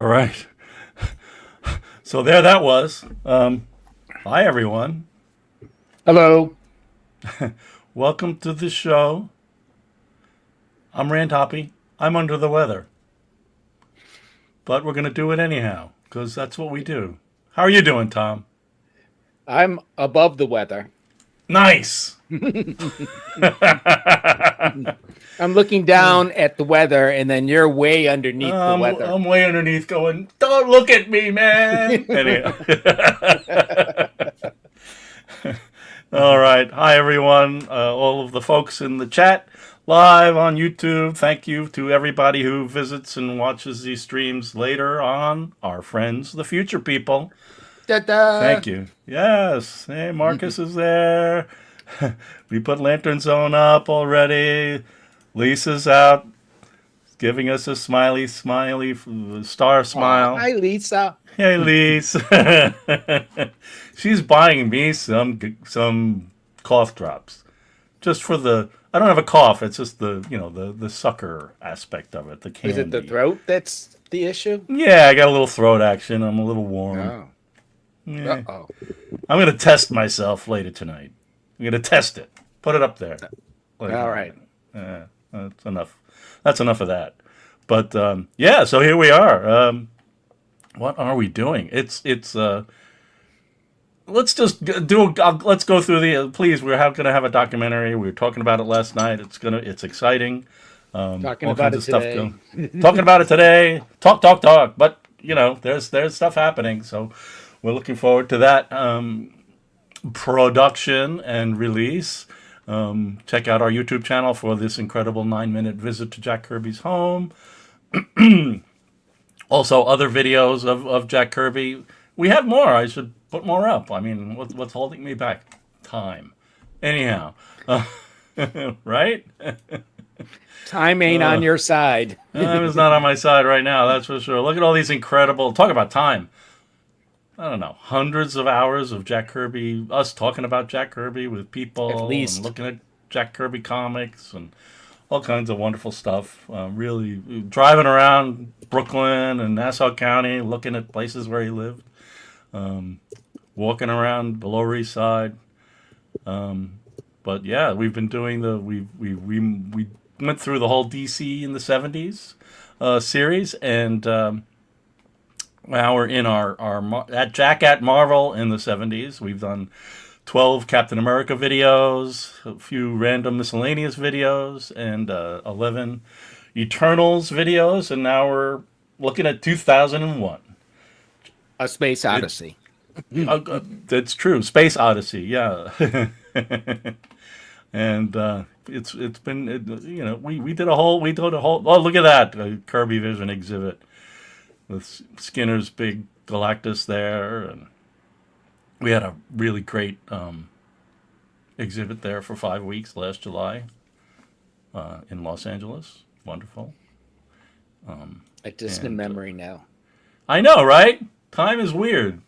All right. So there that was. Hi, everyone. Hello. Welcome to the show. I'm Hoppe. I'm under the weather. But we're going to do it anyhow, because that's what we do. How are you doing, Tom? I'm above the weather. Nice. I'm looking down at the weather, and then you're way underneath the weather. I'm way underneath going, don't look at me, man. Anyhow. All right. Hi, everyone. All of the folks in the chat, live on YouTube. Thank you to everybody who visits and watches these streams later on. Our friends, the future people. Da-da. Thank you. Yes. Hey, Marcus is there. We put Lantern Zone up already. Lisa's out, giving us a smiley star smile. Hi, Lisa. Hey, Lisa. She's buying me some cough drops, just for the. I don't have a cough. It's just the sucker aspect of it. The candy. Is it the throat that's the issue? Yeah, I got a little throat action. I'm a little warm. Oh. Yeah. Uh-oh. I'm gonna test myself later tonight. I'm gonna test it. Put it up there. All right. That's enough. That's enough of that. But yeah, so here we are. What are we doing? It's. Let's just do. Let's go through the. Please, we're going to have a documentary. We were talking about it last night. It's exciting. Talking about it today. Talking about it today. Talk. But there's stuff happening. So we're looking forward to that production and release. Check out our YouTube channel for this incredible 9-minute visit to Jack Kirby's home. Also, other videos of Jack Kirby. We have more. I should put more up. I mean, what's holding me back? Time. Anyhow, right? Time ain't on your side. Time is not on my side right now, that's for sure. Look at all these incredible, talk about time. I don't know, hundreds of hours of Jack Kirby, us talking about Jack Kirby with people. At least. And looking at Jack Kirby comics and all kinds of wonderful stuff. Really driving around Brooklyn and Nassau County, looking at places where he lived. Walking around the Lower East Side. But yeah, we've been doing we went through the whole DC in the 70s series, and now we're in our at Jack at Marvel in the 70s. We've done 12 Captain America videos, a few random miscellaneous videos, and 11 Eternals videos, and now looking at 2001. A Space Odyssey. That's true. Space Odyssey, yeah. And it's been we did a whole oh, look at that, a Kirby Vision exhibit with Skinner's big Galactus there, and we had a really great exhibit there for 5 weeks last July. in Los Angeles. Wonderful. A distant memory now. I know, right? Time is weird.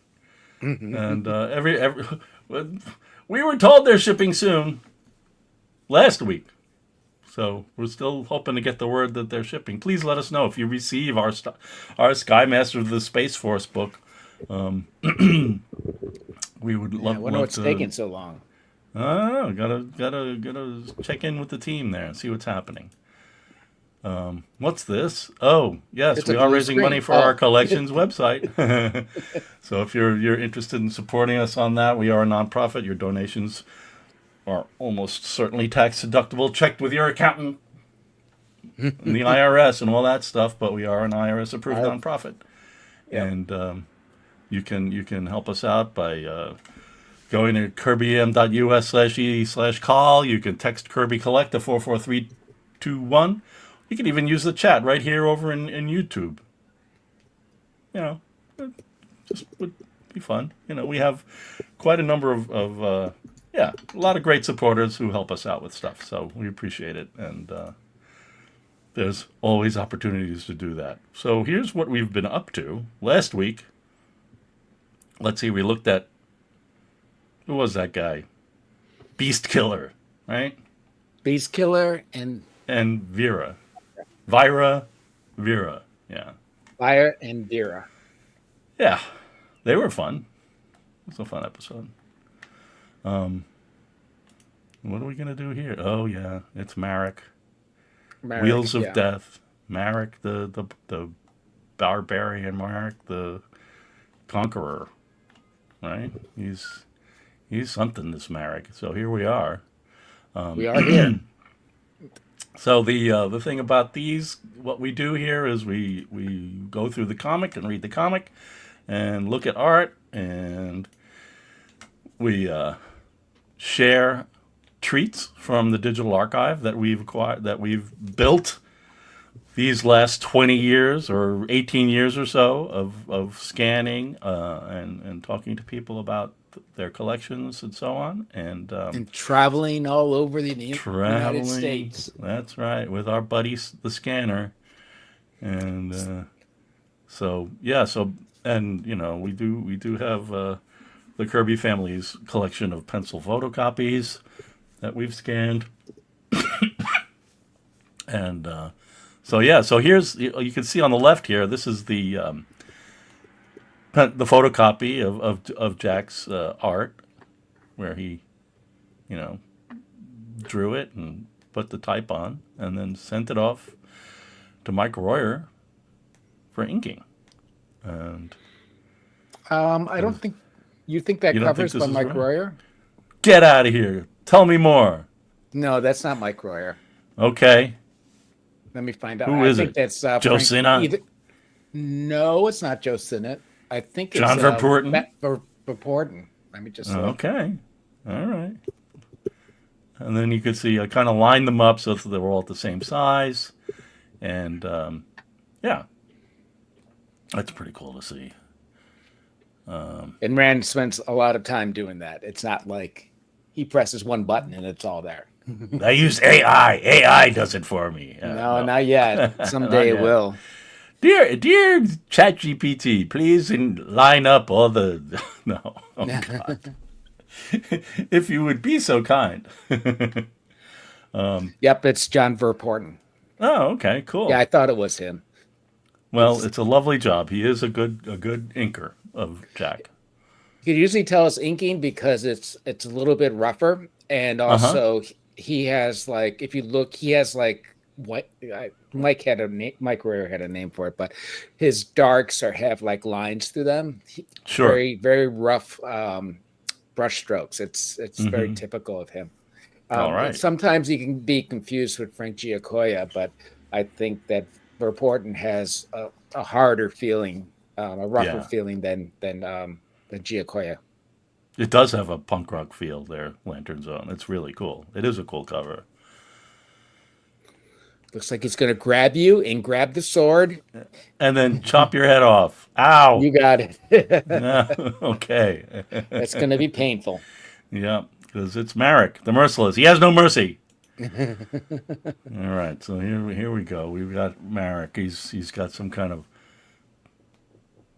And every we were told they're shipping soon last week. So we're still hoping to get the word that they're shipping. Please let us know if you receive our Sky Master of the Space Force book. We would love. I wonder love what's to, taking so long. I don't know. Gotta check in with the team there and see what's happening. What's this? Oh, yes, It's we a are blue raising screen. money for our collections website. So if you're interested in supporting us on that, we are a nonprofit. Your donations are almost certainly tax deductible, checked with your accountant and the IRS and all that stuff. But we are an IRS approved nonprofit, and you can help us out by going to kirbym.us/e/call. You can text Kirby Collect to 44321. You can even use the chat right here over in YouTube. You know, it just would be fun. You know, we have quite a number of a lot of great supporters who help us out with stuff. So we appreciate it. And there's always opportunities to do that. So here's what we've been up to. Last week, let's see, we looked at, who was that guy? Beast Killer, right? Beast Killer and Vera, yeah. Fire and Vera. Yeah, they were fun. It was a fun episode. What are we going to do here? Oh, yeah, it's Marrick. Wheels of Death. Marrick, the Barbrarian Marrick, the Conqueror, right? He's something, this Marrick. So here we are. We are here. So the thing about these, what we do here is we go through the comic and read the comic and look at art, and we share treats from the digital archive that we've acquired, that we've built these last 20 years or 18 years or so of scanning and talking to people about their collections and so on, and traveling all over the United States. That's right, with our buddies, the scanner, and and you know, we do have the Kirby family's collection of pencil photocopies that we've scanned, and so here's, you can see on the left here, this is the photocopy of Jack's art, where he, you know, drew it and put the type on, and then sent it off to Mike Royer for inking. And I don't think you think that covers by Mike Royer. Get out of here! Tell me more. No, that's not Mike Royer. Okay. Let me find out. Who is I think it? That's Joe Sinnott? No, it's not Joe Sinnott. I think it's John Verpoorten. Verpoorten. Let me just look. Okay. All right. And then you could see I kind of lined them up so that they were all at the same size, and yeah, that's pretty cool to see. And Rand spends a lot of time doing that. It's not like he presses one button and it's all there. I use AI. AI does it for me. No, not yet. Someday it will. Dear ChatGPT, please line up all the... No. Oh, God. If you would be so kind. Yep, it's John Verpoorten. Oh, okay, cool. Yeah, I thought it was him. Well, it's a lovely job. He is a good inker of Jack. You can usually tell it's inking because it's a little bit rougher, and also he has, like, if you look, he has like what Mike Royer had a name for it, but his darks have like lines through them. Sure. Very, very rough brush strokes. It's very typical of him. All right. Sometimes he can be confused with Frank Giacoia, but I think that Verpoorten has a harder feeling, a rougher feeling than Giacoia. It does have a punk rock feel there, Lantern Zone. It's really cool. It is a cool cover. Looks like he's going to grab you and grab the sword. And then chop your head off. Ow! You got it. Okay. That's going to be painful. Yeah, because it's Marrick, the Merciless. He has no mercy. All right, so here we go. We've got Marrick. He's got some kind of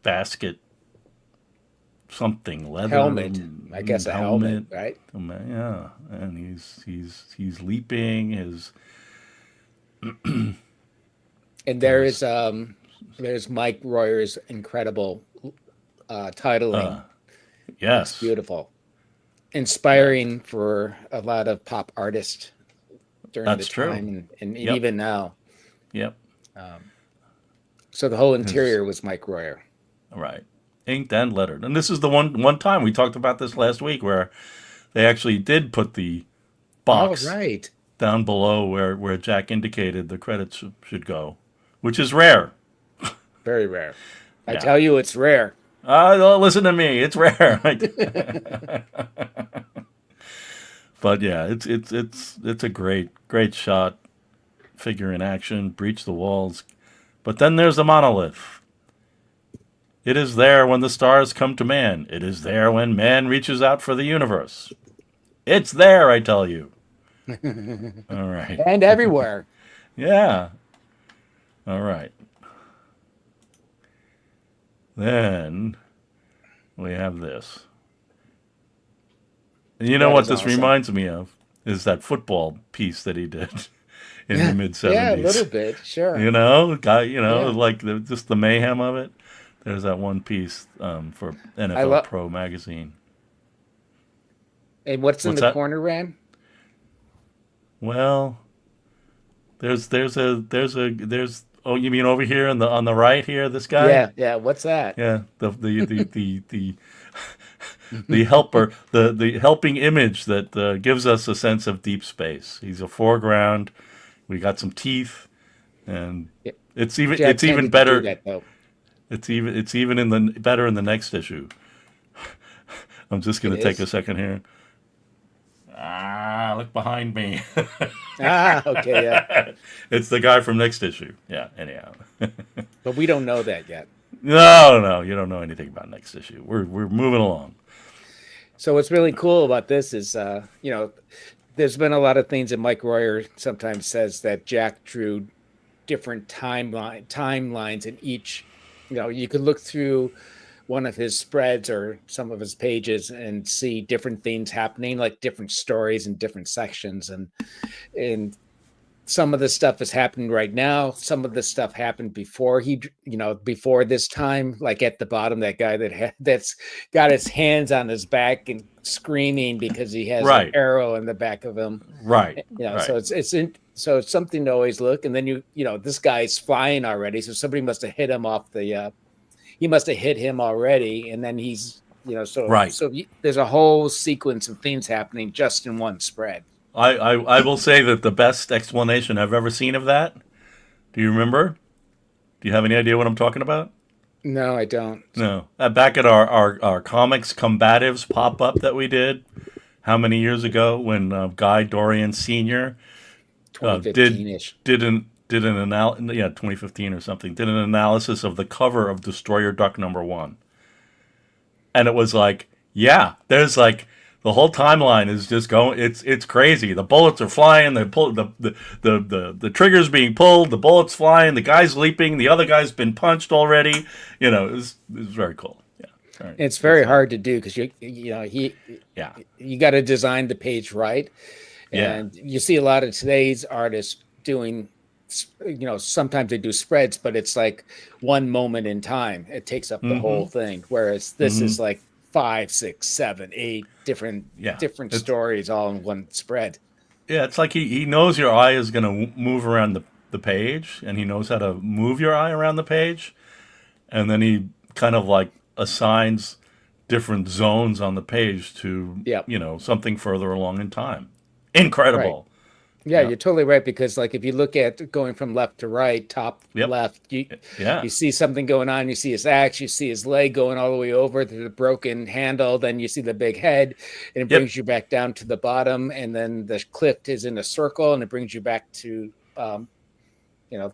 basket, something leather Helmet. I guess a helmet, helmet. right? Yeah, and he's leaping. His And his there's Mike Royer's incredible titling. It's yes, beautiful, yes, inspiring for a lot of pop artists during the that's true. time and Yep, even now. yep. Um, so the whole His interior was Mike Royer. right, inked and lettered. And this is the one time we talked about this last week where they actually did put the Oh, box right. down below where Jack indicated the credits should go, which is rare. Very rare. I Yeah. tell you, it's rare. Listen to me. It's rare. But yeah, it's a great shot. Figure in action, breach the walls. But then there's the monolith. It is there when the stars come to man. It is there when man reaches out for the universe. It's there, I tell you. All right. And everywhere. Yeah. All right. Then we have this. And you know That what is this awesome. reminds me of is that football piece that he did in the Yeah. mid Yeah, a little '70s. bit. Sure. You know, guy. You know, Yeah. like just the mayhem of it. There's that one piece for I NFL love. Pro magazine. And what's in What's the that? corner, Ran? Well, there's. Oh, you mean over here on the right here? This guy? Yeah. Yeah. What's that? Yeah, the helper, the helping image that gives us a sense of deep space. He's a foreground. We got some teeth, and Yeah. Jack it's even tended to do better. that though. It's even in the better in the next issue. I'm just It gonna take a is. second here. Look behind me. Ah, okay, yeah. It's the guy from next issue. Yeah. Anyhow, But we don't know that yet. no, you don't know anything about next issue. We're moving along. So what's really cool about this is, there's been a lot of things that Mike Royer sometimes says that Jack drew different timelines in each. You could look through one of his spreads or some of his pages and see different things happening, like different stories in different sections, and some of the stuff is happening right now. Some of the stuff happened before before this time. Like at the bottom, that guy that's got his hands on his back and screaming because he has an Right, arrow in the back of him. right, So right. it's something to always look. And then this guy's flying already, so somebody must have hit him off the. He must have hit him already, and then he's Right. there's a whole sequence of things happening just in one spread. I will say that the best explanation I've ever seen of that. Do you remember? Do you have any idea what I'm talking about? No, I don't. No. Back at our comics combatives pop up that we did, how many years ago when Guy Dorian Sr. Did 2015-ish. did an 2015 or something, did an analysis of the cover of Destroyer Duck #1. And it was like, yeah, there's like the whole timeline is just going. It's crazy. The bullets are flying. The triggers being pulled. The bullets flying. The guy's leaping. The other guy's been punched already. It was very cool. Yeah, all right. It's It's very hard to do because yeah, you got to design the page right, yeah. and you see a lot of today's artists doing. Sometimes they do spreads, but it's like one moment in time. It takes up the Mm-hmm. whole thing. Whereas this Mm-hmm. is like 5, 6, 7, 8 different Yeah. different It's stories all in one spread. yeah. It's like he knows your eye is gonna move around the page, and he knows how to move your eye around the page, and then he kind of like assigns different zones on the page to Yep. something further along in time. Right. Incredible. Yeah, Yeah. you're totally right because like if you look at going from left to right, top Yep. left, you Yeah. you see something going on, you see his axe, you see his leg going all the way over to the broken handle, then you see the big head, and it Yep. brings you back down to the bottom, and then the cliff is in a circle, and it brings you back to the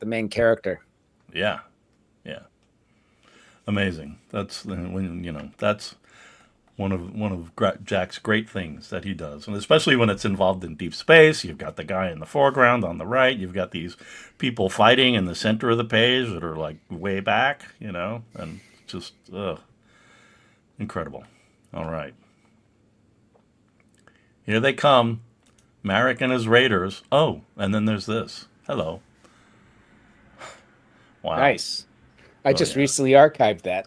main character. Yeah. Yeah. Amazing. That's when that's Jack's great things that he does, and especially when it's involved in deep space. You've got the guy in the foreground on the right. You've got these people fighting in the center of the page that are like way back, and just incredible. All right, here they come, Marrick and his raiders. Oh, and then there's this. Hello. Wow. Nice. I just recently archived that.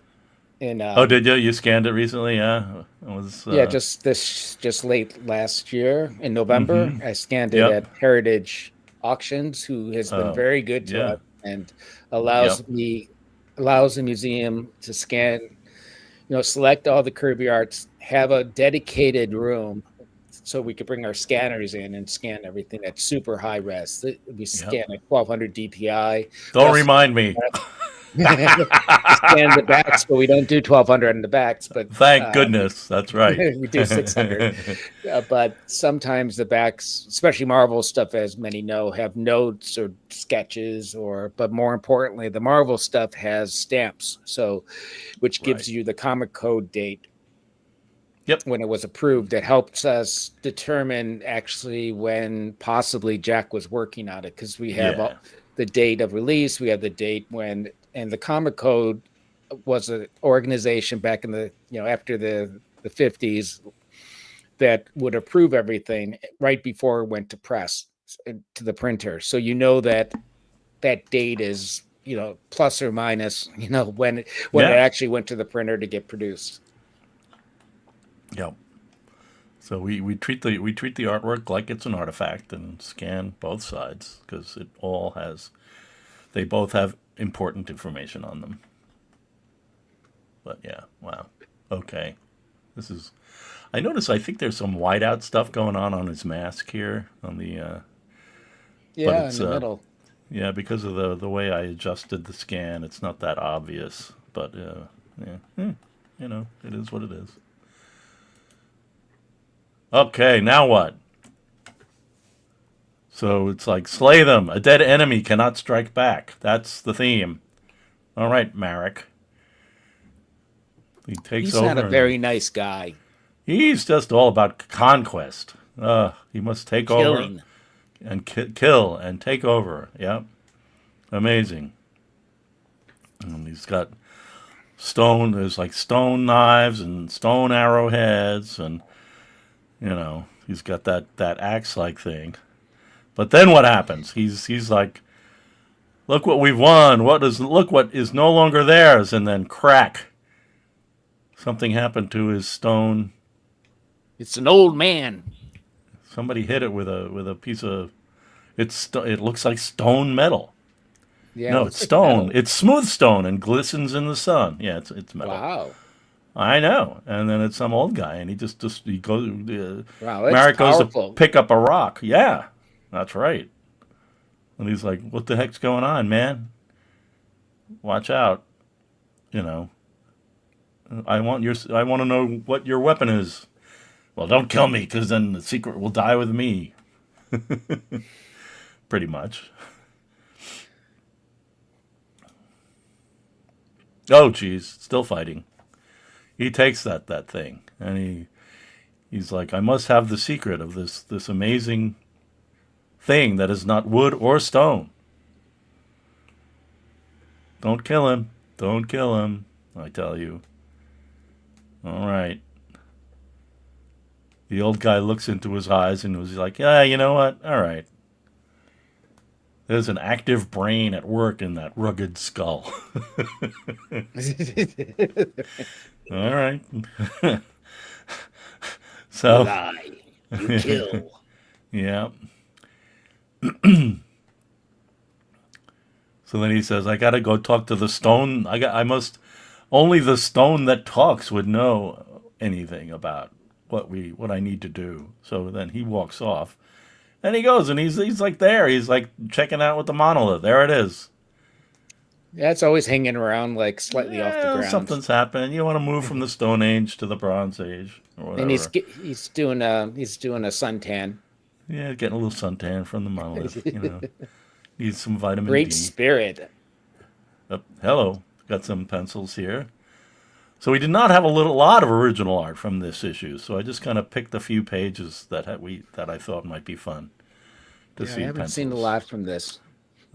And, oh, did you? You scanned it recently? Yeah. It was. Yeah, just late last year in November, I scanned it Yep. at Heritage Auctions, who has been very good to us and allows the museum to scan, select all the Kirby arts, have a dedicated room so we could bring our scanners in and scan everything at super high res. We scan at 1200 DPI. Don't remind me. We scan the backs, but we don't do 1200 on the backs. But thank goodness, that's right. We do 600. But sometimes the backs, especially Marvel stuff, as many know, have notes or sketches, but more importantly, the Marvel stuff has stamps. So, which gives you the comic code date. Yep. When it was approved, that helps us determine actually when possibly Jack was working on it, because we have the date of release, we have the date when. And the Comic Code was an organization back in the, after the 50s that would approve everything right before it went to press, to the printer. So that date is, plus or minus, when it actually went to the printer to get produced. Yep. So we treat the artwork like it's an artifact and scan both sides, because they both have important information on them. But yeah, wow. Okay. I notice, I think there's some whiteout stuff going on his mask here on the in the middle. Yeah, because of the way I adjusted the scan, it's not that obvious, but it is what it is. Okay, now what? So it's like, slay them. A dead enemy cannot strike back. That's the theme. All right, Marrick. He takes over. He's not a very nice guy. He's just all about conquest. He must take over and kill and take over. Yep. Amazing. And he's got there's like stone knives and stone arrowheads, and, he's got that axe-like thing. But then what happens? He's like, look what we've won. Look what is no longer theirs. And then crack. Something happened to his stone. It's an old man. Somebody hit it with a piece of. It looks like stone metal. Yeah, no, it's stone. It's smooth stone and glistens in the sun. Yeah, it's metal. Wow. I know. And then it's some old guy, and he goes. Wow, that's Marrick goes powerful. to pick up a rock. Yeah. That's right. And he's like, what the heck's going on, man? Watch out. I want to know what your weapon is. Well, don't kill me, because then the secret will die with me. Pretty much. Oh, geez. Still fighting. He takes that thing, and he's like, I must have the secret of this amazing thing that is not wood or stone. Don't kill him. Don't kill him, I tell you. All right. The old guy looks into his eyes and was like, yeah, you know what? All right. There's an active brain at work in that rugged skull. All right. So. You lie. You kill. Yeah. So then he says, I gotta go talk to the stone. Only the stone that talks would know anything about what I need to do. So then he walks off, and he goes, and he's like there. He's like checking out with the monolith. There it is. Yeah, it's always hanging around like slightly off the ground. Something's happening. You want to move from the Stone Age to the Bronze Age or whatever. And he's doing a suntan. Yeah, getting a little suntan from the monolith. Needs some vitamin D. Great spirit. Hello, got some pencils here. So we did not have lot of original art from this issue. So I just kind of picked a few pages that I thought might be fun to Yeah, I see. haven't seen a Pencils. lot from this.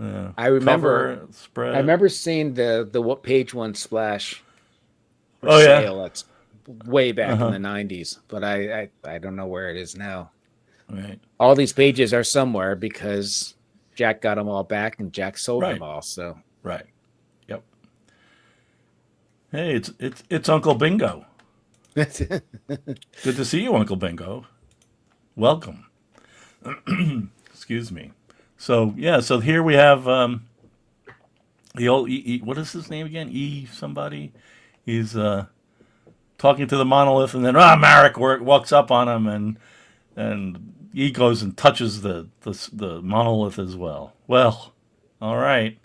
Yeah. I remember Cover spread. I remember seeing the page one splash for Oh yeah. sale. That's way back in Uh-huh. the 90s, but I don't know where it is now. Right. All these pages are somewhere because Jack got them all back and Jack sold them Right. all. So Right. Yep. Hey, it's Uncle Bingo. Good to see you, Uncle Bingo. Welcome. Excuse me. So yeah, so here we have the old what is his name again? Somebody. He's talking to the monolith, and then Marrick walks up on him, and he goes and touches the monolith as well. Well, all right.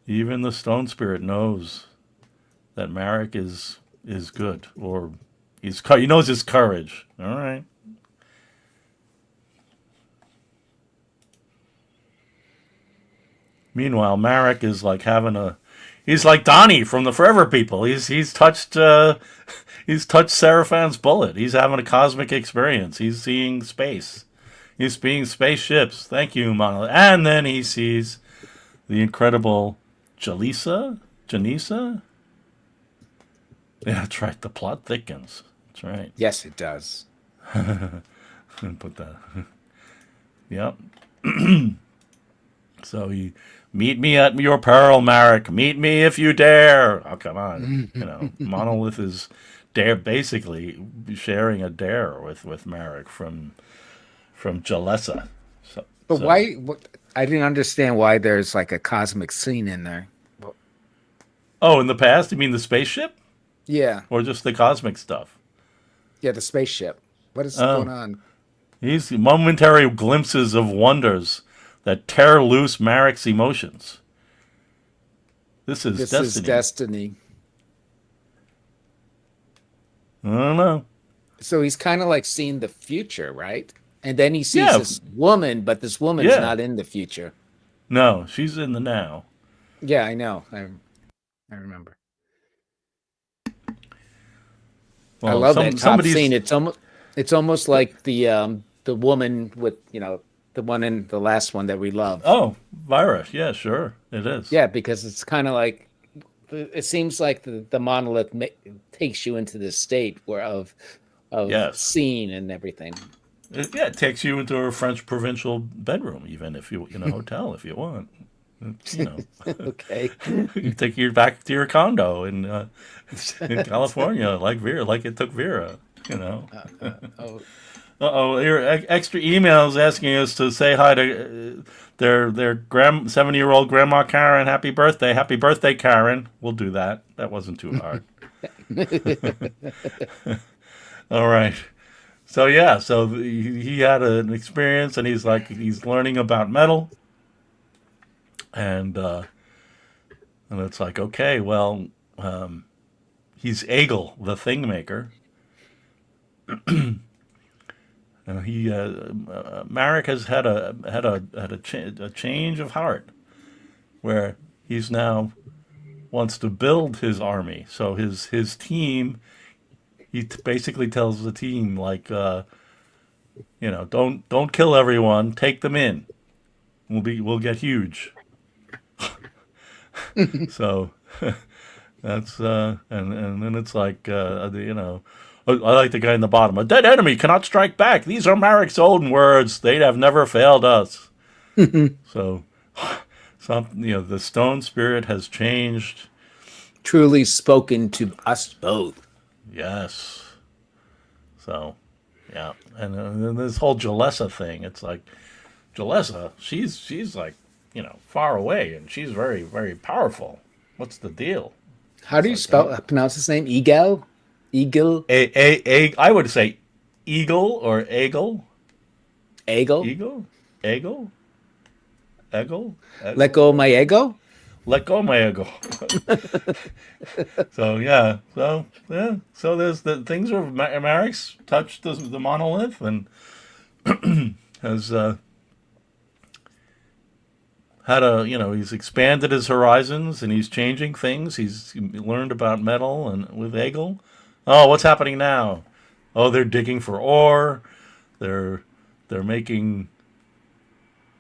Even the stone spirit knows that Marrick is good, or he knows his courage. All right. Meanwhile, Marrick is like he's like Donnie from the Forever People. He's touched Seraphan's bullet. He's having a cosmic experience. He's seeing space. He's seeing spaceships. Thank you, Monolith. And then he sees the incredible Janisa. Yeah, that's right. The plot thickens. That's right. yes, it does. Put that. Yep. So he meet me at your peril, Marrick. Meet me if you dare. Oh, come on. Monolith is basically sharing a dare with Marrick from Jalessa. But why? I didn't understand why there's like a cosmic scene in there. Oh, in the past, you mean the spaceship, Yeah, or just the cosmic stuff? yeah, the spaceship. What is going on? These momentary glimpses of wonders that tear loose Marrick's emotions. This is destiny. Is destiny. I don't know. So he's kind of like seeing the future, right? And then he sees this woman, but this woman's not in the future. No, she's in the now. Yeah, I know. I remember. Well, I love that top scene. It's almost like the woman with the one in the last one that we love. Oh, Vira. Yeah, sure, it is. Yeah, because it's kind of like it seems like the monolith takes you into this state of scene and everything. It takes you into a French provincial bedroom, even if you in a hotel if you want. Okay. You take you back to your condo in California, like it took Vera. Here extra emails asking us to say hi to their 70-year-old grandma Karen. Happy birthday, Karen. We'll do that. That wasn't too hard. All right. So yeah, he had an experience, and he's learning about metal, and it's like, okay, well, he's Egil, the thing maker. Marrick has had a change of heart, where he's now wants to build his army. So his team, he basically tells the team don't kill everyone, take them in. We'll get huge. So that's and then it's like I like the guy in the bottom. A dead enemy cannot strike back. These are Marrick's own words. They'd have never failed us. So, the stone spirit has changed. Truly spoken to us both. Yes. So, yeah, and then this whole Jalessa thing. It's like Jalessa. She's like far away, and she's very, very powerful. What's the deal? How do you pronounce his name? Eagle? I would say eagle or eagle. Eagle? Eagle? Let go of my ego? Let go of my ego. So there's the things where Marrick's touched the monolith and has he's expanded his horizons and he's changing things. He's learned about metal and with Egil. Oh, what's happening now? Oh, they're digging for ore. They're making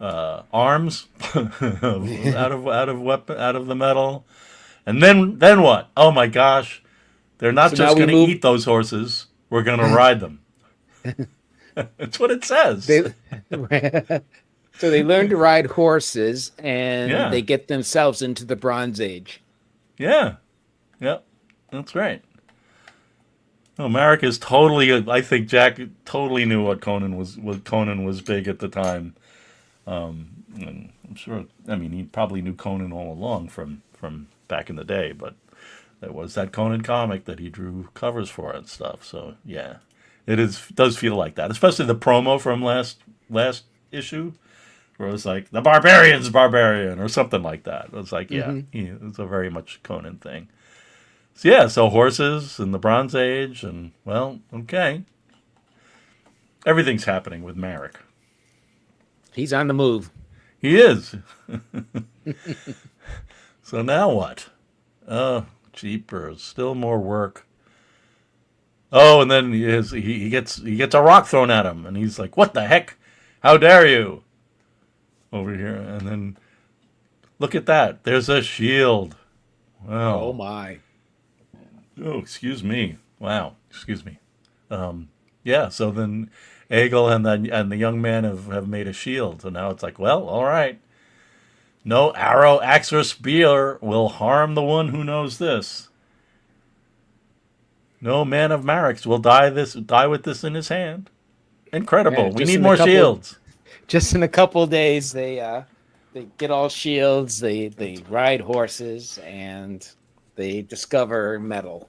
arms out of the metal. And then what? Oh my gosh. They're not So just going to eat those horses. We're going to ride them. That's what it says. So they learn to ride horses, and Yeah. they get themselves into the Bronze Age. Yeah. Yep. That's right. Oh, Marrick is totally. I think Jack totally knew what Conan was. What Conan was big at the time. And I'm sure. I mean, he probably knew Conan all along from back in the day. But there was that Conan comic that he drew covers for and stuff. So yeah, does feel like that. Especially the promo from last issue, where it was like the Barbarian's Barbarian or something like that. It was like it's a very much Conan thing. So yeah, so horses and the Bronze Age, and well, okay. Everything's happening with Marrick. He's on the move. He is. So now what? Oh, jeepers, still more work. Oh, and then he gets a rock thrown at him, and he's like, "What the heck? How dare you?" Over here, and then look at that. There's a shield. Wow. Oh my. Oh, excuse me. Wow. Excuse me. Yeah, so then Egil and the young man have made a shield. So now it's like, well, all right. No arrow, axe, or spear will harm the one who knows this. No man of Marrick's will die with this in his hand. Incredible. Yeah, we need more shields. Just in a couple of days, they get all shields. They ride horses, and they discover metal.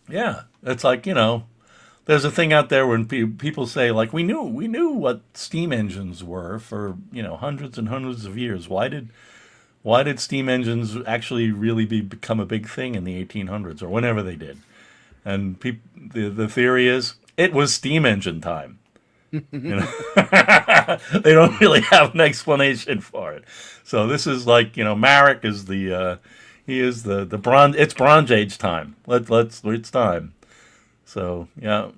Yeah, it's like, there's a thing out there when people say, like, we knew what steam engines were for hundreds and hundreds of years. Why did steam engines actually really become a big thing in the 1800s or whenever they did? And the theory is it was steam engine time. They don't really have an explanation for it. So this is like, Marrick is he is the bronze. It's Bronze Age time. It's time. So yeah.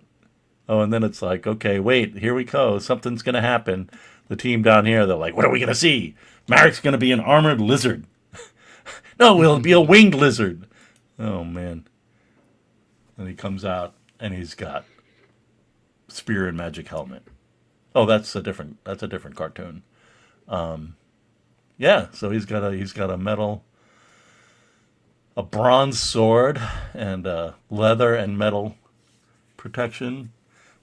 Oh, and then it's like, okay, wait, here we go. Something's gonna happen. The team down here, they're like, what are we gonna see? Marrick's gonna be an armored lizard. No, it'll be a winged lizard. Oh man. And he comes out and he's got spear and magic helmet. Oh, that's a different cartoon. Yeah, so he's got a metal, a bronze sword, and leather and metal protection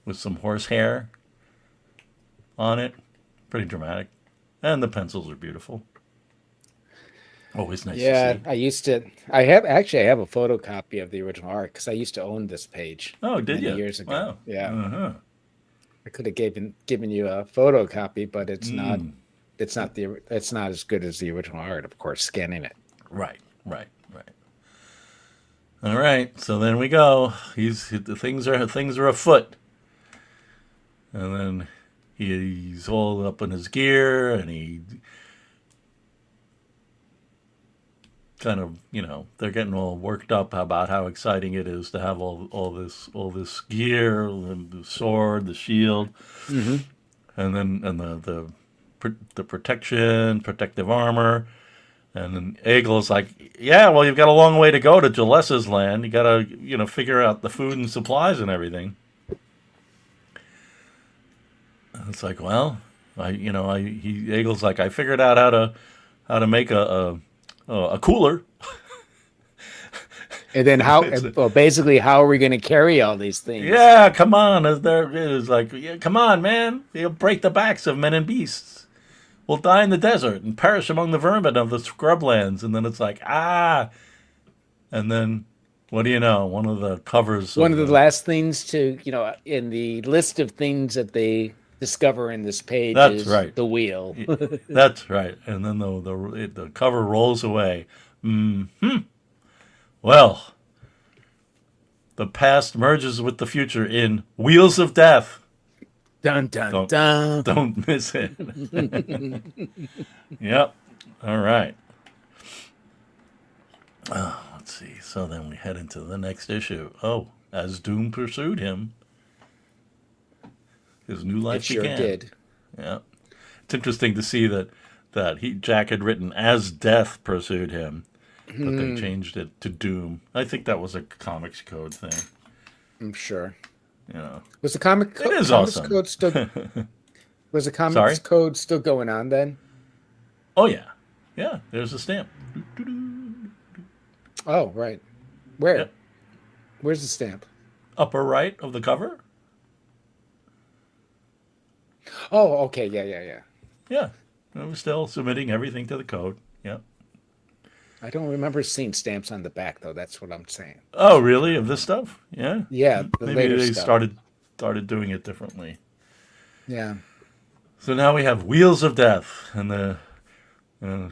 with some horsehair on it. Pretty dramatic. And the pencils are beautiful. Always nice to see. I have a photocopy of the original art because I used to own this page. Oh, did you? Years ago. Wow. Yeah. Uh-huh. I could have given you a photocopy, but it's not as good as the original art, of course, scanning it. Right. All right, so then we go. Things are afoot, and then he's all up in his gear, and he kind of, they're getting all worked up about how exciting it is to have all this gear, the sword, the shield, and then the protective armor. And then Egil's like, yeah, well, you've got a long way to go to Jalessa's land. You got to, figure out the food and supplies and everything. And it's like, well, Egil's like, I figured out how to make a cooler. And then how are we going to carry all these things? Yeah, come on. It's like, yeah, come on, man. You'll break the backs of men and beasts. We'll die in the desert and perish among the vermin of the scrublands. And then it's like, and then, what do you know? One of the covers. One of the last things in the list of things that they discover in this page is the wheel. That's right. And then the cover rolls away. Well, the past merges with the future in Wheels of Death. Dun, dun, dun. Don't miss it. Yep. All right. Let's see. So then we head into the next issue. Oh, as Doom pursued him, his new life It sure began. did. Yeah. It's interesting to see that Jack had written as Death pursued him, but they changed it to Doom. I think that was a Comics Code thing. I'm sure. You know, Was the it is Comics awesome. Code still was the Comics Sorry. Code still going on then? Oh yeah, yeah. There's a stamp. Oh, right. Where? Yep. Where's the stamp? Upper right of the cover. Oh, okay. Yeah. Yeah, I was still submitting everything to the code. Yep. I don't remember seeing stamps on the back though. That's what I'm saying. Oh, really? Of this stuff? Yeah. Yeah, the Maybe later they stuff. started doing it differently. Yeah. So now we have Wheels of Death, and the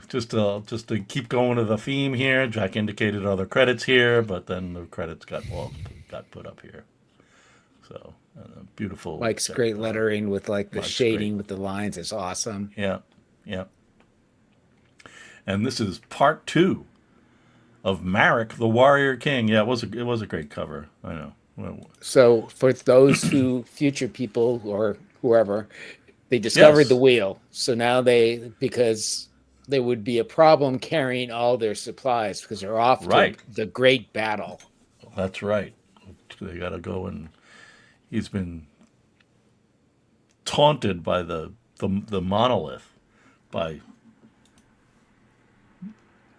just to keep going to the theme here. Jack indicated other credits here, but then the credits got put up here. So beautiful. Mike's great lettering with like the Mike's shading great. with the lines is awesome. Yeah, yeah. And this is part 2 of Marrick, the Warrior King. Yeah, it was a great cover. I know. So for those who future people or whoever, they discovered the Yes, wheel. So now because there would be a problem carrying all their supplies because they're off to right. the great battle. That's right. They got to go, and he's been taunted by the monolith, by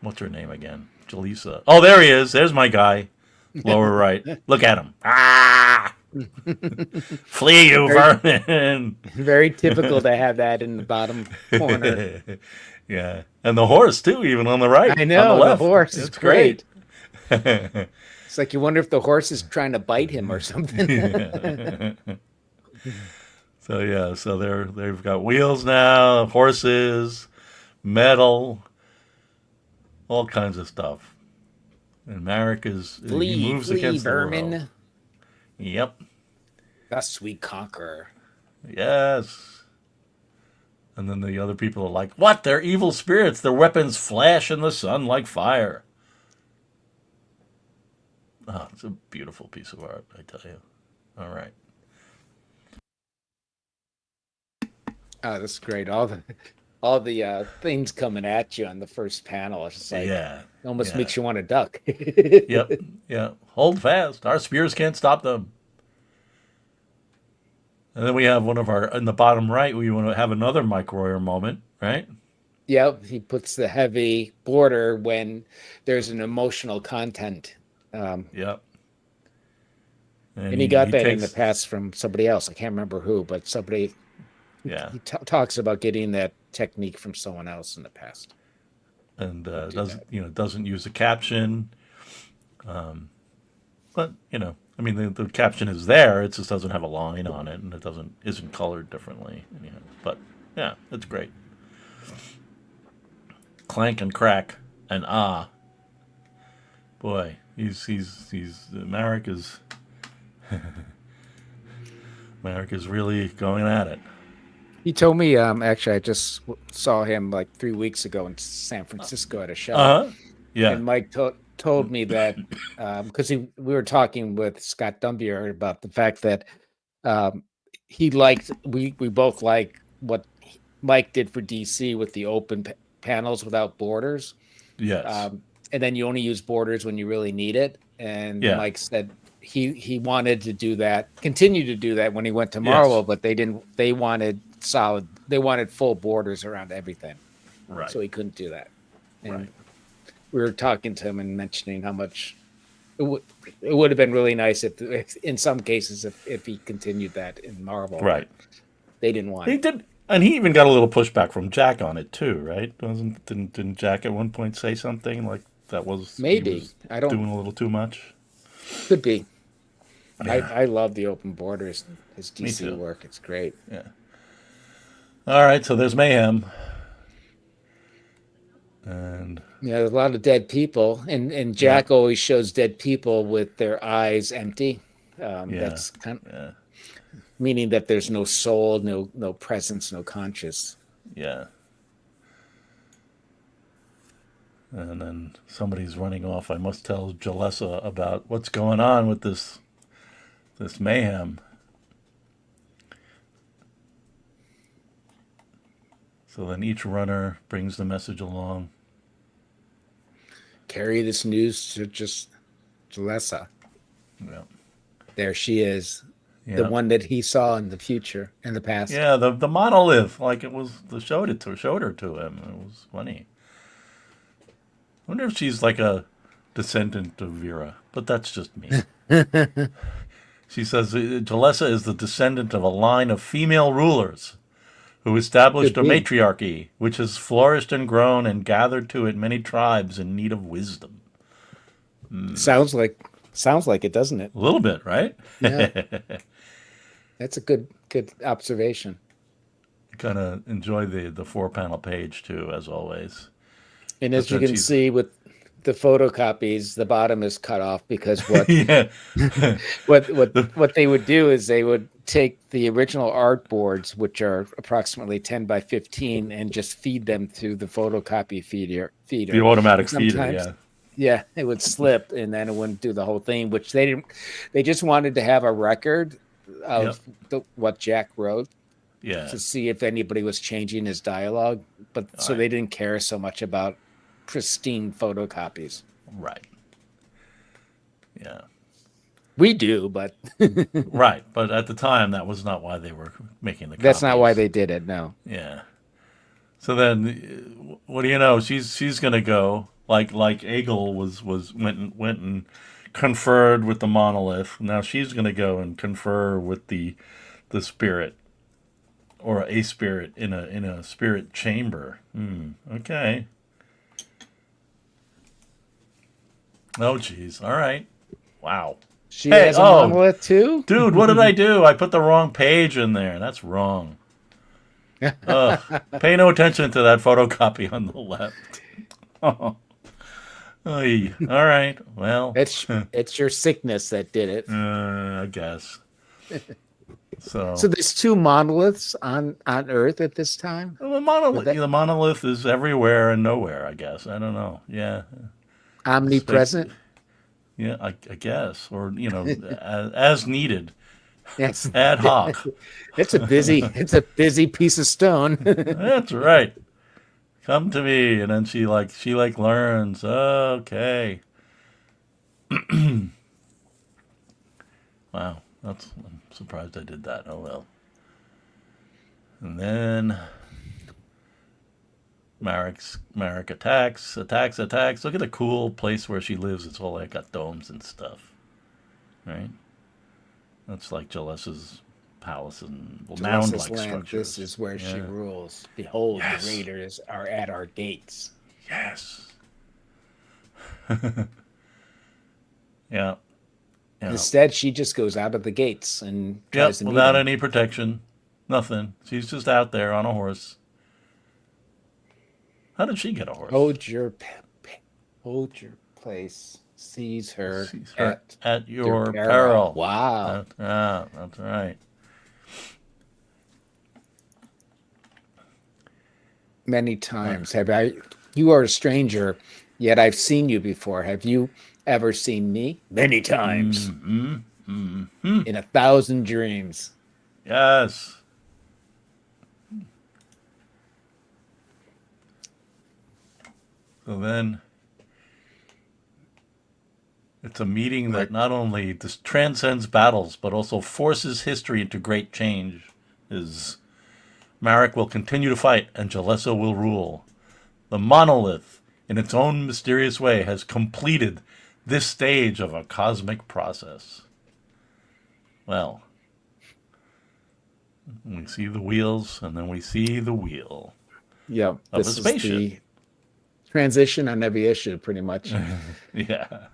what's her name again? Jaleesa. Oh, there he is. There's my guy. Lower right. Look at him. Ah! Flee, you Very, vermin! very typical to have that in the bottom corner. Yeah, and the horse too, even on the right, I on the know the left. horse is It's great. great. It's like you wonder if the horse is trying to bite him or something. So yeah, so they've got wheels now, horses, metal, all kinds of stuff. And Marrick he Flee, moves flee, against the world. vermin. Yep. Thus we conquer. Yes. And then the other people are like, "What? They're evil spirits. Their weapons flash in the sun like fire." Oh, it's a beautiful piece of art, I tell you. All right. Oh, that's great. All the things coming at you on the first panel. It's just like Yeah. it almost Yeah. makes you want to duck. Yep. Yeah. Hold fast. Our spears can't stop them. And then we have one of our in the bottom right. We want to have another Mike Royer moment, right? Yep, he puts the heavy border when there's an emotional content. Um, Yep. And and he got he that in the takes past from somebody else. I can't remember who, but somebody yeah, he talks about getting that technique from someone else in the past. and Do that. doesn't use a caption, but I mean the caption is there. It just doesn't have a line on it, and it isn't colored differently. But yeah, it's great. Clank and crack and boy, he's Marrick is really going at it. He told me, actually, I just saw him like 3 weeks ago in San Francisco at a show, Uh huh. Yeah. and Mike told me that because we were talking with Scott Dumbier about the fact that um, he liked we both like what Mike did for DC with the open panels without borders, Yes. and then you only use borders when you really need it. And Yeah. Mike said he wanted to do that, continue to do that when he went to Yes. Marvel, but they didn't. They wanted solid. They wanted full borders around everything, Right. so he couldn't do that. And Right. we were talking to him and mentioning how much it would have been really nice if in some cases if he continued that in Marvel. Right. They didn't want He it. did, and he even got a little pushback from Jack on it too, right? Didn't Jack at one point say something like he Maybe was I don't. doing a little too much? Could be. Yeah. I love the open borders. His Me DC too. work. It's great. Yeah. All right. So there's mayhem, and Yeah, there's a lot of dead people, and yeah, Jack always shows dead people with their eyes empty. yeah, That's kind of yeah, meaning that there's no soul, no presence, no conscious. yeah. And then somebody's running off. I must tell Jalessa about what's going on with this mayhem. So then each runner brings the message along. Carry this news to just Jalessa. Yeah. There she is. Yeah. The one that he saw in the future, in the past. Yeah, the monolith, like it was showed her to him. It was funny. I wonder if she's like a descendant of Vera, but that's just me. She says Jalessa is the descendant of a line of female rulers who established a matriarchy, which has flourished and grown and gathered to it many tribes in need of wisdom. Sounds like it, doesn't it? A little bit, right? Yeah. That's a good observation. Kind of enjoy the 4-panel page too, as always. And as you can see with the photocopies, the bottom is cut off because what what they would do is they would take the original art boards, which are approximately 10 by 15, and just feed them through the photocopy feeder. The automatic feeder, yeah. Yeah, it would slip, and then it wouldn't do the whole thing, which they didn't. They just wanted to have a record of what Jack wrote, to see if anybody was changing his dialogue. But so they didn't care so much about pristine photocopies. Right. Yeah. We do, but right. But at the time, that was not why they were making the copies. That's not why they did it. No. Yeah. So then, what do you know? She's gonna go like Egil went and conferred with the monolith. Now she's gonna go and confer with the spirit, or a spirit in a spirit chamber. Okay. Oh, geez. All right. Wow. She has a monolith too? Dude, what did I do? I put the wrong page in there. That's wrong. Pay no attention to that photocopy on the left. Oh. Oy. All right. Well. It's your sickness that did it. I guess. So there's two monoliths on Earth at this time? Well, the monolith is everywhere and nowhere, I guess. I don't know. Yeah. Omnipresent? Yeah, I guess. Or, as needed. Yes. Ad hoc. It's a busy piece of stone. That's right. Come to me. And then she learns. Okay. Wow. I'm surprised I did that. Oh, well. And then Marrick attacks. Look at the cool place where she lives. It's all got domes and stuff. Right? That's like Jalessa's palace and mound-like structures. This is where she rules. Behold, the raiders are at our gates. Yes. Yeah. Instead, she just goes out of the gates and tries to without any protection. Nothing. She's just out there on a horse. How did she get a horse? Hold your place. Seize her at your peril. Wow. That's right. Many times. You are a stranger, yet I've seen you before. Have you ever seen me? Many times. In 1,000 dreams. Yes. So then it's a meeting that not only transcends battles, but also forces history into great change. Marrick will continue to fight, and Jalessa will rule. The monolith, in its own mysterious way, has completed this stage of a cosmic process. Well, we see the wheels, and then we see the wheel. Yeah, of a spaceship. Is the transition on every issue, pretty much. Yeah.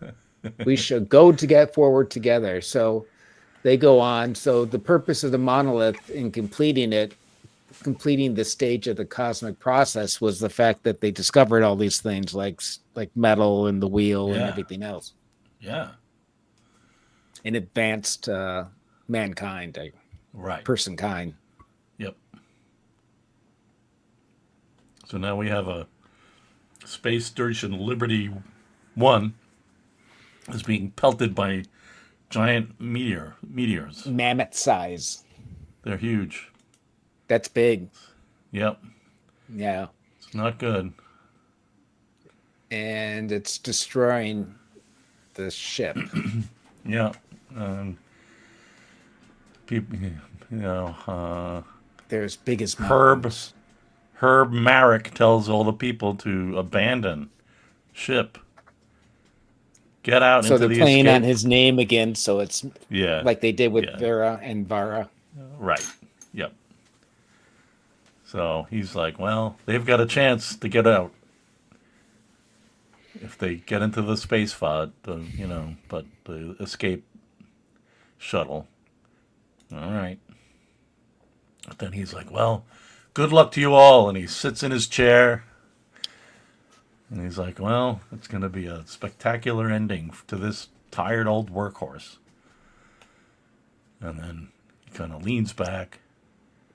We should go to get forward together. So they go on. So the purpose of the monolith in completing the stage of the cosmic process was the fact that they discovered all these things like metal and the wheel and everything else. Yeah. And advanced mankind, right? Person kind. Yep. So now we have a Space Station Liberty 1 is being pelted by giant meteors. Mammoth size. They're huge. That's big. Yep. Yeah. It's not good. And it's destroying the ship. Yeah. People, they're as big as mountains. Herb Marrick tells all the people to abandon ship. Get out so into the they're playing escape. on his name again, so it's like they did with Vera and Vara. Right. Yep. So he's like, well, they've got a chance to get out if they get into the space pod, but the escape shuttle. All right. But then he's like, well, good luck to you all. And he sits in his chair. And he's like, well, it's going to be a spectacular ending to this tired old workhorse. And then he kind of leans back.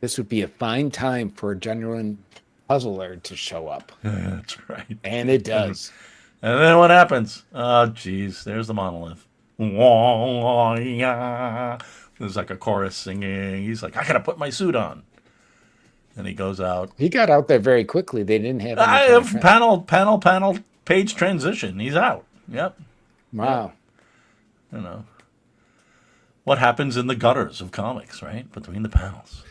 This would be a fine time for a genuine puzzler to show up. That's right. And it does. And then what happens? Oh, geez, there's the monolith. There's like a chorus singing. He's like, I got to put my suit on. And he goes out. He got out there very quickly. They didn't have any panel, page transition. He's out. Yep. Wow. Yep. What happens in the gutters of comics, right? Between the panels.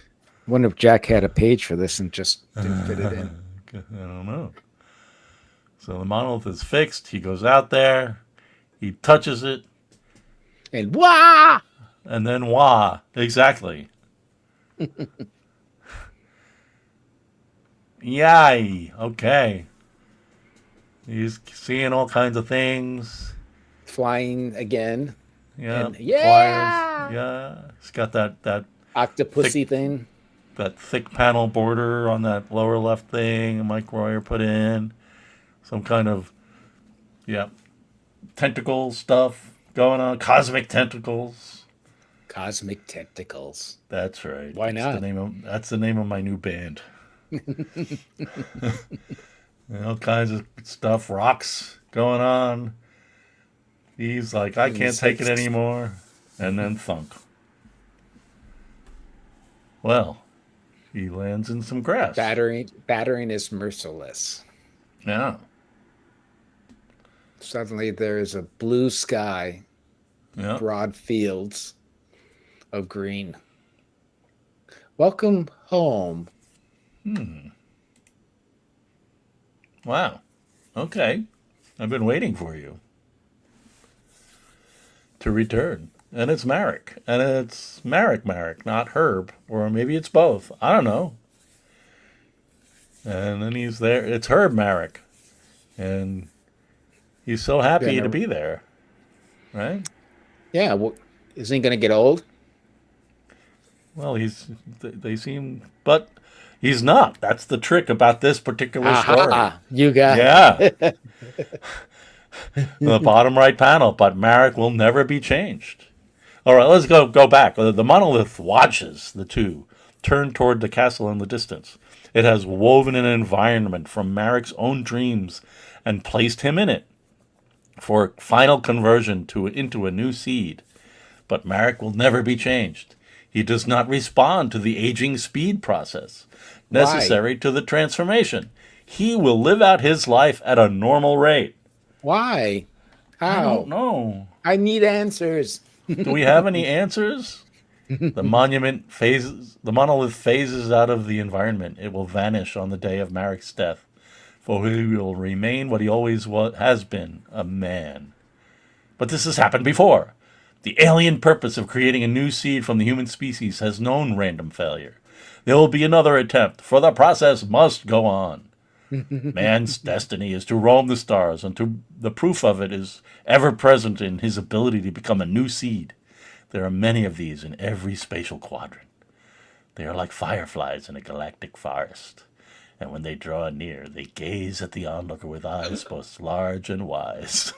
I wonder if Jack had a page for this and just didn't fit it in. I don't know. So the monolith is fixed. He goes out there. He touches it. And wah! And then wah. Exactly. Yay. Okay. He's seeing all kinds of things. Flying again. Yeah. Yeah. Flyers. Yeah. He's got that octopusy thing. That thick panel border on that lower left thing Mike Royer put in. Some kind of, tentacle stuff going on. Cosmic tentacles. Cosmic tentacles. That's right. Why not? That's the name of my new band. All kinds of stuff, rocks going on. He's like, I can't take it anymore. And then thunk. Well, he lands in some grass. Battering is merciless. Yeah. Suddenly there's a blue sky, broad fields of green. Welcome home. Wow. Okay. I've been waiting for you to return. And it's Marrick. And it's Marrick, not Herb. Or maybe it's both. I don't know. And then he's there. It's Herb Marrick. And he's so happy to be there. Right? Yeah. Well, isn't he going to get old? Well, they seem, but he's not. That's the trick about this particular story. You got it. The bottom right panel, but Marrick will never be changed. All right, let's go back. The monolith watches the two turn toward the castle in the distance. It has woven an environment from Marrick's own dreams and placed him in it for final conversion into a new seed. But Marrick will never be changed. He does not respond to the aging speed process necessary to the transformation. He will live out his life at a normal rate. Why? How? I don't know. I need answers. Do we have any answers? The monolith phases out of the environment. It will vanish on the day of Marrick's death, for he will remain what he always has been, a man. But this has happened before. The alien purpose of creating a new seed from the human species has known random failure. There will be another attempt, for the process must go on. Man's destiny is to roam the stars, and the proof of it is ever present in his ability to become a new seed. There are many of these in every spatial quadrant. They are like fireflies in a galactic forest, and when they draw near, they gaze at the onlooker with eyes both large and wise.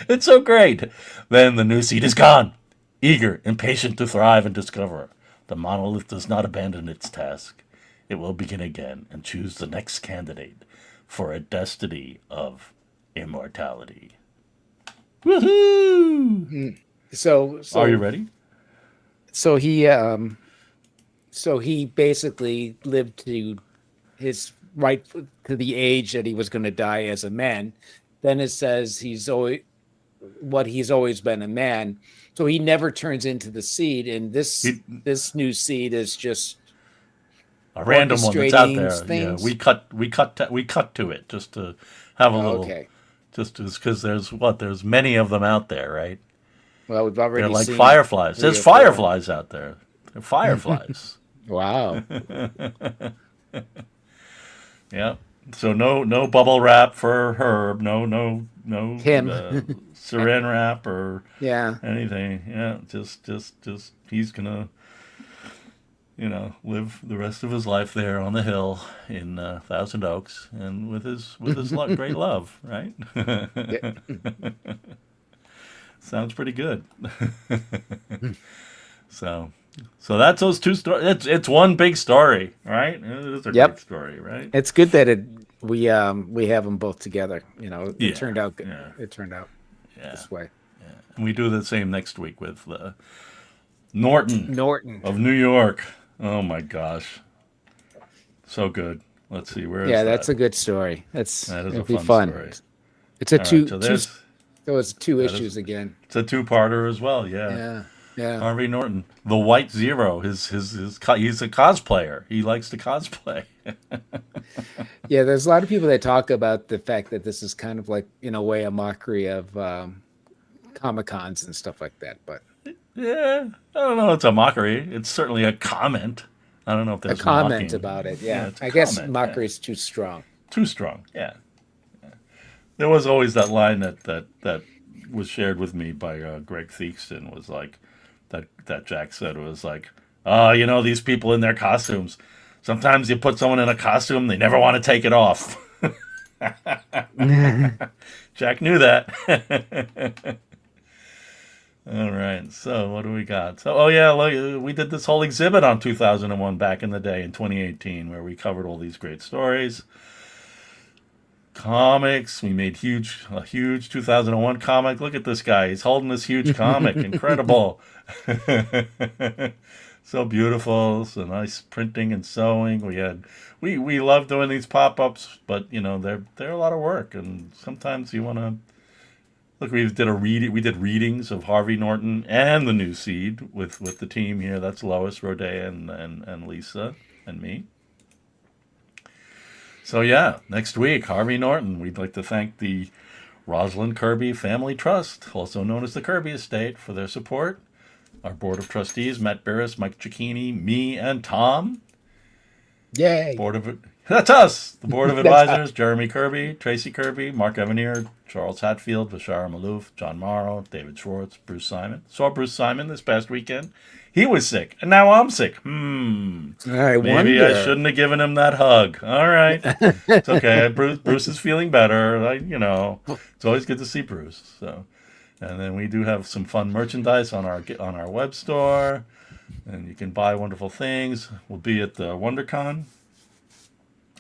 It's so great. Then the new seed is gone, eager, impatient to thrive and discover. The monolith does not abandon its task. it will begin again and choose the next candidate for a destiny of immortality. Woohoo! So Are you ready? So he basically lived to his right to the age that he was going to die as a man. Then it says he's always been a man. So he never turns into the seed, and this new seed is just a random one that's out there. Things. Yeah, we cut to it just to have a little. Okay. Just because there's many of them out there, right? Well, we've already They're like seen fireflies. There's fireflies out there. They're fireflies. Wow. Yeah. So no bubble wrap for Herb. No Him. saran wrap or Yeah. anything. Yeah. Just he's gonna live the rest of his life there on the hill in Thousand Oaks and with his great love, right? Yeah. Sounds pretty good. So that's those two stories. It's one big story, right? It is a great story, right? It's good that we have them both together. It turned out good. Yeah. It turned out this way. Yeah. And we do the same next week with Norton of New York. Oh my gosh, so good. Let's see where. Yeah, that's a good story. That is a fun story. It's a two. So it's two issues again. It's a two-parter as well. Yeah. Yeah. Harvey Norton, the White Zero. He's a cosplayer. He likes to cosplay. Yeah, there's a lot of people that talk about the fact that this is kind of like, in a way, a mockery of Comic-Cons and stuff like that. But yeah, I don't know. It's a mockery. It's certainly a comment. I don't know if there's a comment about it. Yeah, I guess mockery is too strong. Too strong. Yeah. There was always that line that was shared with me by Greg Theakston was like that Jack said was like, these people in their costumes. Sometimes you put someone in a costume, they never want to take it off. Jack knew that. All right, so what do we got? So, look, we did this whole exhibit on 2001 back in the day in 2018 where we covered all these great stories. Comics, we made a huge 2001 comic. Look at this guy. He's holding this huge comic. Incredible. So beautiful. So nice printing and sewing. We love doing these pop-ups, but they're a lot of work, and sometimes you want to look. We did readings of Harvey Norton and the New Seed with the team here. That's Lois, Roday, and Lisa and me. So next week, Harvey Norton. We'd like to thank the Rosalind Kirby Family Trust, also known as the Kirby Estate, for their support. Our board of trustees, Matt Barris, Mike Cicchini, me, and Tom. Yay. That's us. The board of advisors, Jeremy Kirby, Tracy Kirby, Mark Evanier, Charles Hatfield, Bashara Malouf, John Morrow, David Schwartz, Bruce Simon. Saw Bruce Simon this past weekend. He was sick, and now I'm sick. Maybe I shouldn't have given him that hug. All right. It's okay. Bruce is feeling better. It's always good to see Bruce. So, and then we do have some fun merchandise on our web store, and you can buy wonderful things. We'll be at the WonderCon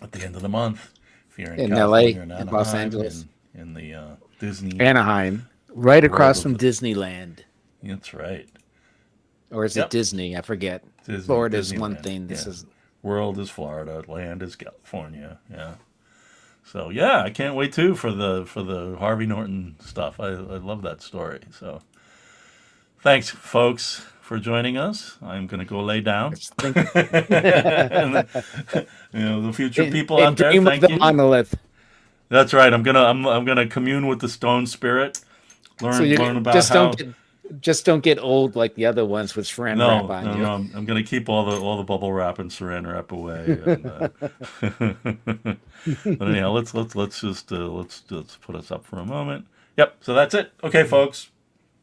at the end of the month. If you're in LA, in Anaheim, Los Angeles, in the Disney Anaheim, right across from Disneyland. That's right. Or is it Disney? I forget. Florida is one thing. This is world is Florida. Land is California. Yeah. So I can't wait too for the Harvey Norton stuff. I love that story. So thanks, folks, for joining us. I'm going to go lay down. The future people out there. Thank you. Monolith. That's right. I'm gonna commune with the stone spirit. Learn about how. Just don't get old like the other ones with saran wrap on you. No, I'm going to keep all the bubble wrap and saran wrap away. But anyhow, let's just put us up for a moment. Yep. So that's it. Okay, folks.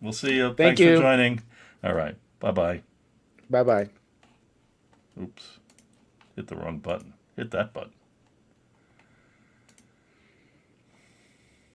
We'll see you. Thanks for joining. All right. Bye-bye. Bye-bye. Oops. Hit the wrong button. Hit that button.